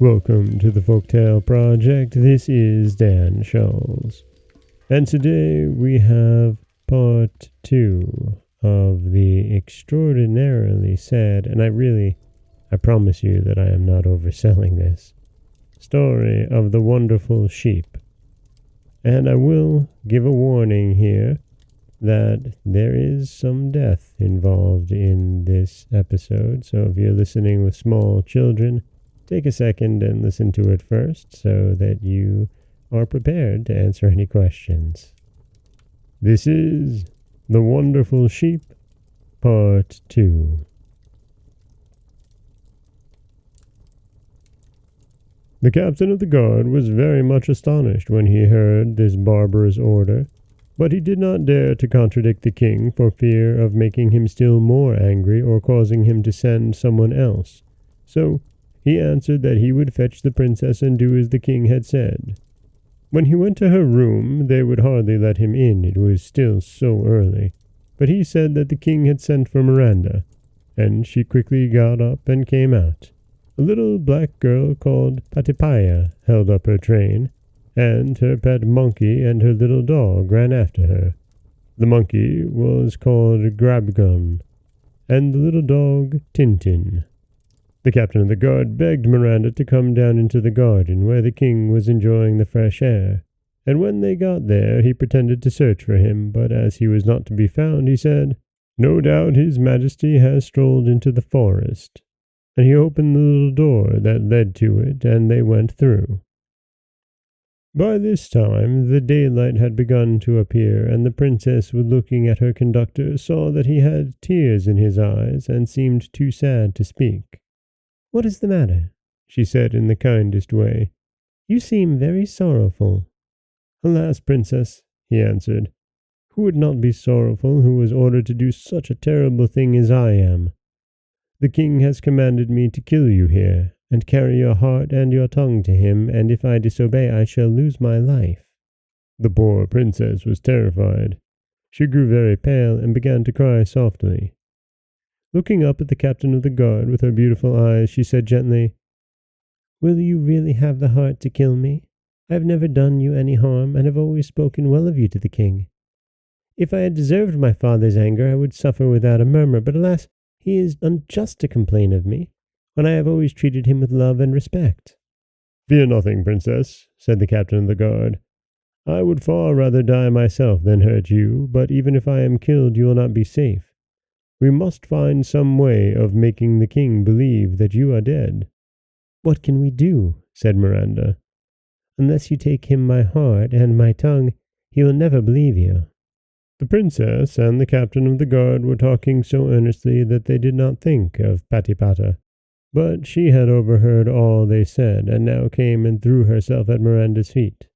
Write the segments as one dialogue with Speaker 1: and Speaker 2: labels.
Speaker 1: Welcome to the Folktale Project. This is Dan Scholz. And today we have part 2 of the extraordinarily sad, and I promise you that I am not overselling this, story of the wonderful sheep. And I will give a warning here that there is some death involved in this episode, so if you're listening with small children, take a second and listen to it first so that you are prepared to answer any questions. This is The Wonderful Sheep, Part 2. The captain of the guard was very much astonished when he heard this barbarous order, but he did not dare to contradict the king for fear of making him still more angry or causing him to send someone else. So he answered that he would fetch the princess and do as the king had said. When he went to her room, they would hardly let him in, it was still so early. But he said that the king had sent for Miranda, and she quickly got up and came out. A little black girl called Patipaya held up her train, and her pet monkey and her little dog ran after her. The monkey was called Grabgun, and the little dog Tintin. The captain of the guard begged Miranda to come down into the garden where the king was enjoying the fresh air, and when they got there he pretended to search for him, but as he was not to be found, he said, "No doubt his majesty has strolled into the forest," and he opened the little door that led to it, and they went through. By this time the daylight had begun to appear, and the princess, looking at her conductor, saw that he had tears in his eyes and seemed too sad to speak. "What is the matter?" she said in the kindest way. "You seem very sorrowful." "Alas, princess," he answered, "who would not be sorrowful who was ordered to do such a terrible thing as I am? The king has commanded me to kill you here, and carry your heart and your tongue to him, and if I disobey I shall lose my life." The poor princess was terrified. She grew very pale and began to cry softly. Looking up at the captain of the guard with her beautiful eyes, she said gently, "Will you really have the heart to kill me? I have never done you any harm, and have always spoken well of you to the king. If I had deserved my father's anger, I would suffer without a murmur, but alas, he is unjust to complain of me, when I have always treated him with love and respect." "Fear nothing, princess," said the captain of the guard. "I would far rather die myself than hurt you, but even if I am killed you will not be safe. We must find some way of making the king believe that you are dead." "What can we do?" said Miranda. "Unless you take him my heart and my tongue, he will never believe you." The princess and the captain of the guard were talking so earnestly that they did not think of Patipata. But she had overheard all they said, and now came and threw herself at Miranda's feet.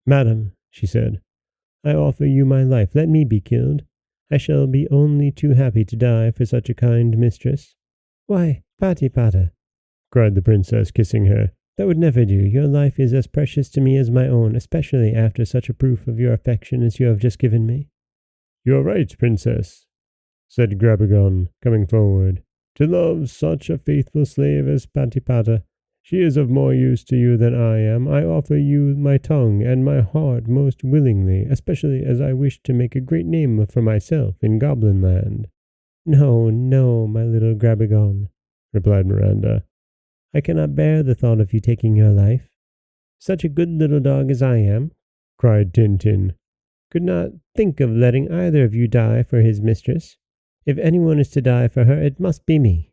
Speaker 1: "Madam," she said, "I offer you my life. Let me be killed. I shall be only too happy to die for such a kind mistress." "Why, Patipata," cried the princess, kissing her, "that would never do. Your life is as precious to me as my own, especially after such a proof of your affection as you have just given me." "You are right, princess," said Grabagon, coming forward. "To love such a faithful slave as Patipata, she is of more use to you than I am. I offer you my tongue and my heart most willingly, especially as I wish to make a great name for myself in Goblin Land." "No, no, my little Grabagon," replied Miranda. "I cannot bear the thought of you taking your life. Such a good little dog as I am," cried Tintin, "could not think of letting either of you die for his mistress. If anyone is to die for her, it must be me."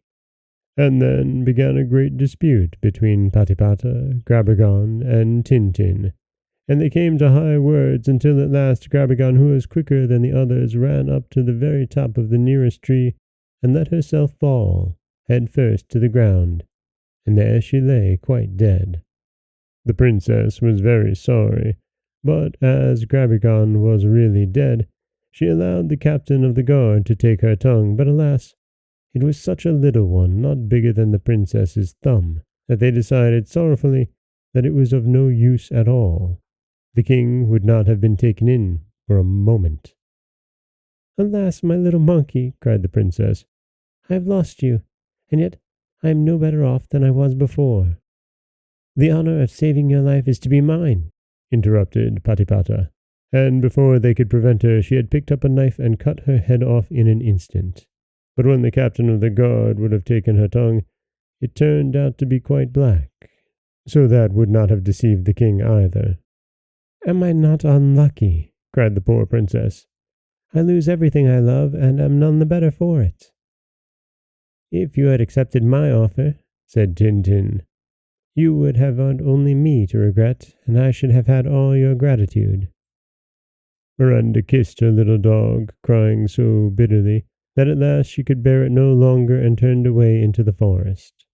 Speaker 1: And then began a great dispute between Patipata, Grabagon, and Tintin, and they came to high words until at last Grabagon, who was quicker than the others, ran up to the very top of the nearest tree and let herself fall, head first, to the ground, and there she lay quite dead. The princess was very sorry, but as Grabagon was really dead, she allowed the captain of the guard to take her tongue, but alas, it was such a little one, not bigger than the princess's thumb, that they decided sorrowfully that it was of no use at all. The king would not have been taken in for a moment. "Alas, my little monkey," cried the princess, "I have lost you, and yet I am no better off than I was before." The honor of saving your life is to be mine, interrupted Patipata, and before they could prevent her, she had picked up a knife and cut her head off in an instant. But when the captain of the guard would have taken her tongue, it turned out to be quite black, so that would not have deceived the king either. "Am I not unlucky?" cried the poor princess. "I lose everything I love, and am none the better for it." "If you had accepted my offer," said Tintin, "you would have had only me to regret, and I should have had all your gratitude." Miranda kissed her little dog, crying so bitterly that at last she could bear it no longer and turned away into the forest.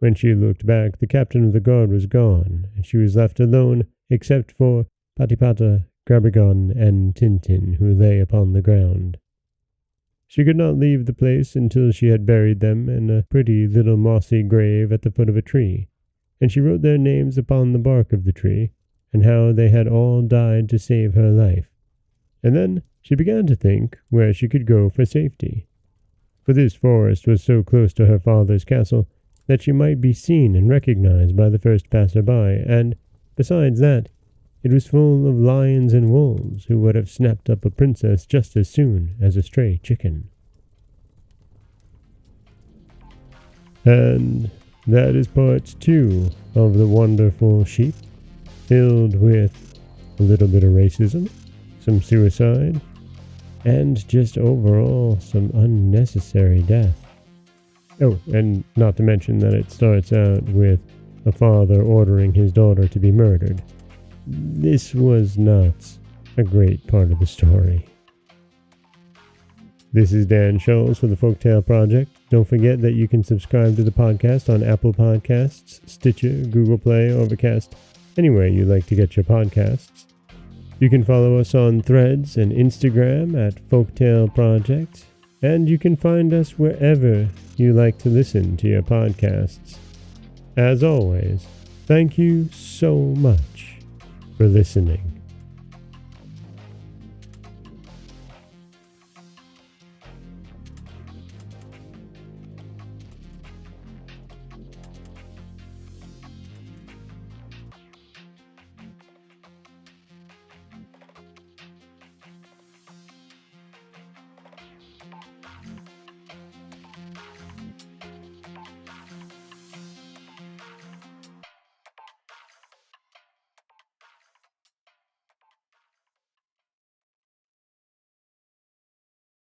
Speaker 1: When she looked back, the captain of the guard was gone, and she was left alone, except for Patipata, Grabigon, and Tintin, who lay upon the ground. She could not leave the place until she had buried them in a pretty little mossy grave at the foot of a tree, and she wrote their names upon the bark of the tree, and how they had all died to save her life. And then she began to think where she could go for safety. For this forest was so close to her father's castle that she might be seen and recognized by the first passer-by, and, besides that, it was full of lions and wolves who would have snapped up a princess just as soon as a stray chicken. And that is part 2 of The Wonderful Sheep, filled with a little bit of racism, some suicide, and just overall some unnecessary death. Oh, and not to mention that it starts out with a father ordering his daughter to be murdered. This was not a great part of the story. This is Dan Scholz for the Folktale Project. Don't forget that you can subscribe to the podcast on Apple Podcasts, Stitcher, Google Play, Overcast, anywhere you like to get your podcasts. You can follow us on Threads and Instagram at Folktale Project, and you can find us wherever you like to listen to your podcasts. As always, thank you so much for listening.